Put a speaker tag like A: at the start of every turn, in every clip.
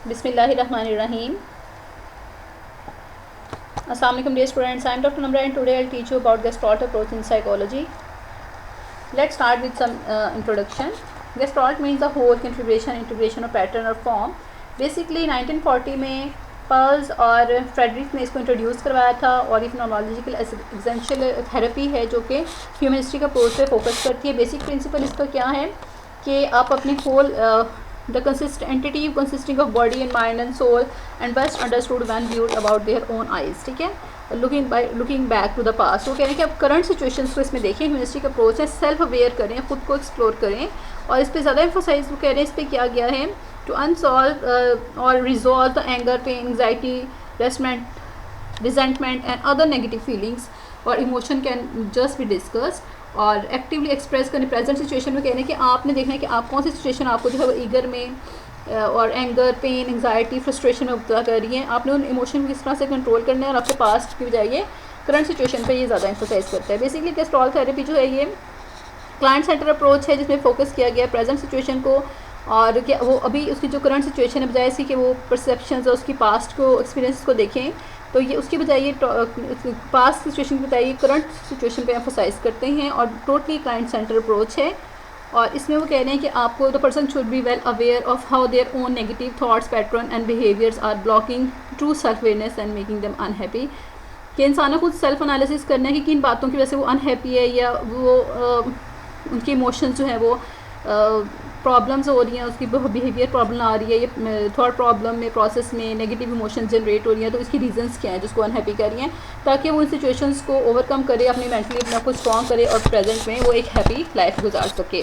A: Bismillahirrahmanirrahim. Assalamu alaikum dear students. I am Dr. Namra and today I will teach you about Gestalt approach in psychology. Let's start with some introduction. Gestalt means the whole configuration, integration or pattern or form. Basically 1940 में pearls और Frederick ने इसको introduce करवाया था और ये फिनोलॉजिकल एग्जेंशियल therapy है जो कि ह्यूमनिस्टिक अप्रोच पे फोकस करती है. बेसिक प्रिंसिपल इसका क्या है कि आप अपनी whole the entity consisting of body and mind and soul and best understood when viewed about their own eyes. ठीक है, looking back to the past. वो कह रहे हैं कि आप करंट सिचुएशंस को इसमें देखें. ह्यूमनिस्टिक अप्रोच है, सेल्फ अवेयर करें, ख़ुद को एक्सप्लोर करें और इस पर ज़्यादा एम्फोसाइज वो कह रहे हैं इस पर किया गया है टू अनसॉल्व और resolve the anger, pain, anxiety, resentment and other negative feelings और emotion can just be discussed और एक्टिवली एक्सप्रेस करने. प्रेजेंट सिचुएशन में कहने हैं कि आपने देखना है कि आप कौन सी सिचुएशन आपको जो है वो ईगर में और एंगर, पेन, एंगजाइटी, फ्रस्ट्रेशन में मुब्तला कर रही हैं. आपने उन इमोशन को किस तरह से कंट्रोल करना है और आपके पास्ट की बजाय करंट सिचुएशन पे ये ज़्यादा एम्फोसाइज करता है. बेसिकली गेस्टॉल्ट थेरेपी जो है ये क्लाइंट सेंटर अप्रोच है जिसमें फोकस किया गया है प्रेजेंट सिचुएशन को और क्या वो अभी उसकी जो करंट सिचुएशन है बजाय इसकी कि वो परसेप्शंस और उसकी पास्ट को एक्सपीरियंस को देखें तो ये उसकी बजाय ये पास्ट सिचुएशन की बजाय करंट सिचुएशन पे एम्फोसाइज करते हैं और टोटली क्लाइंट सेंटर अप्रोच है. और इसमें वो कह रहे हैं कि आपको the person should be well aware of how their own negative thoughts, pattern and behaviours are blocking true self awareness and making them unhappy. कि इंसान को खुद सेल्फ एनालिसिस करना है कि किन बातों की वजह से वो अनहैप्पी है या वो उनकी इमोशंस जो है वो प्रॉब्लम्स हो रही हैं, उसकी बिहेवियर प्रॉब्लम आ रही है, ये थॉट प्रॉब्लम में प्रोसेस में नेगेटिव इमोशन जनरेट हो रही हैं तो इसकी रीजंस क्या हैं जिसको अनहैप्पी कर रही हैं ताकि वो इन सिचुएशंस को ओवरकम करे, अपनी मेंटली अपने आप को स्ट्रॉन्ग करे और प्रेजेंट में वो एक हैप्पी लाइफ गुजार सके.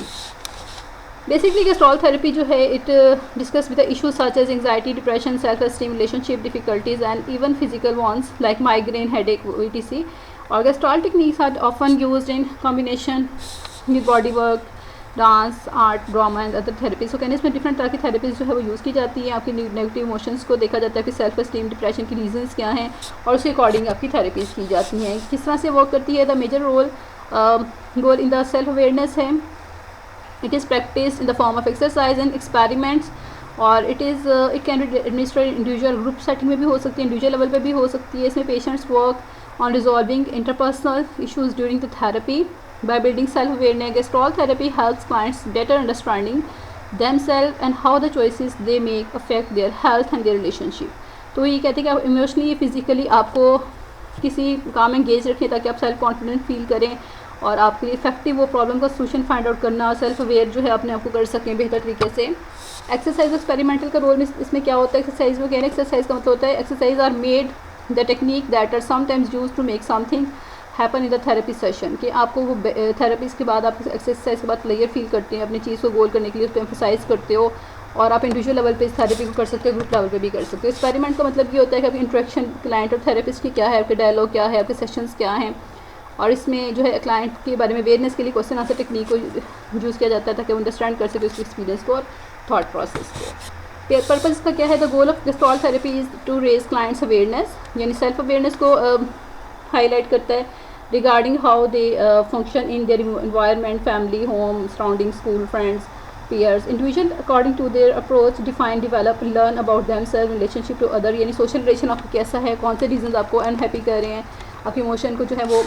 A: बेसिकली गेस्टॉल्ट थेरेपी जो है it discuss with the issues such as anxiety, depression, self esteem, relationship difficulties and even physical wants like migraine, headache, etc. और gestalt techniques are often used in combination with body work, dance, art, drama and other therapies. तो कहने इसमें different तरह की therapies जो है वो use की जाती है. आपकी नेगेटिव इमोशंस को देखा जाता है कि सेल्फ एस्टीम, डिप्रेशन की रीजंस क्या हैं और उसके अकॉर्डिंग आपकी थेरेपीज़ की जाती हैं. किस तरह से वर्क करती है. The major goal in the self awareness है. It is practice in the form of exercise and experiments और it can be administered individual, group setting में भी हो सकती है, इंडिविजुअल लेवल पे भी हो सकती है. इसमें patients work on resolving interpersonal issues during the therapy. By building self-awareness, Gestalt therapy helps clients better understanding themselves and how the choices they make affect their health and their relationship. तो ये कहते हैं कि आप emotionally, physically आपको किसी काम में एंगेज रखें ताकि आप सेल्फ कॉन्फिडेंट फील करें और आपके लिए इफेक्टिव वो प्रॉब्लम का सोल्यूशन फाइंड आउट करना और सेल्फ अवेयर जो है अपने आप को कर सकें बेहतर तरीके से. एक्सरसाइज एक्सपेरिमेंटल का रोल में इसमें क्या होता है. एक्सरसाइज में कह रहे हैं एक्सरसाइज का मतलब होता है exercise are made the technique that are sometimes use to make something happen in the therapy session. कि आपको वो थेरेपीज़ के बाद आप एक्सरसाइज के बाद क्लियर फील करते हैं, अपनी चीज़ को गोल करने के लिए उस पर एम्फोसाइज करते हो और आप इंडिविजुअल लेवल पे इस थेरेपी को कर सकते हो, ग्रुप लेवल पे भी कर सकते हो. एक्सपेरिमेंट का मतलब ये होता है कि आपकी इंटरेक्शन क्लाइंट और थेरेपिस्ट की क्या है, आपके डायलॉग क्या है, आपके सेशंस क्या हैं और इसमें जो है क्लाइंट के बारे में अवेयरनेस के लिए क्वेश्चन आंसर टेक्निक को यूज़ किया जाता है ताकि वो अंडरस्टैंड कर सके उसके एक्सपीरियंस को और थाट प्रोसेस को. पर्पज़ का क्या है. The goal of gestalt therapy is to raise clients awareness, यानी सेल्फ अवेयरनेस को हाईलाइट करता है regarding how they function in their environment, family, home, surrounding, school, friends, peers. Individual according to their approach define, develop, learn about themselves, relationship to other. यानी social relation आपका कैसा है, कौन से reasons आपको अनहैप्पी कर रहे हैं, आपके इमोशन को जो है वो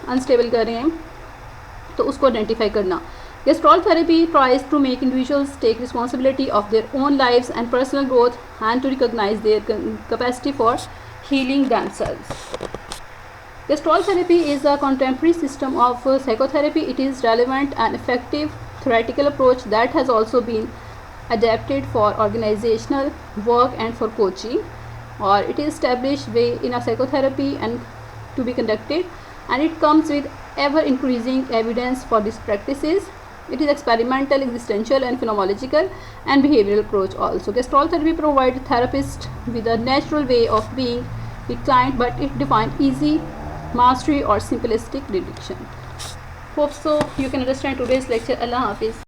A: अनस्टेबल कर रहे हैं तो उसको आइडेंटिफाई करना. Gestalt therapy tries to make individuals take responsibility of their own lives and personal growth and to recognize their capacity for healing themselves. Gestalt therapy is a contemporary system of psychotherapy. It is relevant and effective theoretical approach that has also been adapted for organizational work and for coaching. Or it is established way in a psychotherapy and to be conducted, and it comes with ever increasing evidence for these practices. It is experimental, existential, and phenomenological and behavioral approach also. Gestalt therapy provides therapists with a natural way of being with client, but it defines easy mastery or simplistic reduction. Hope so you can understand today's lecture. Allah Hafiz.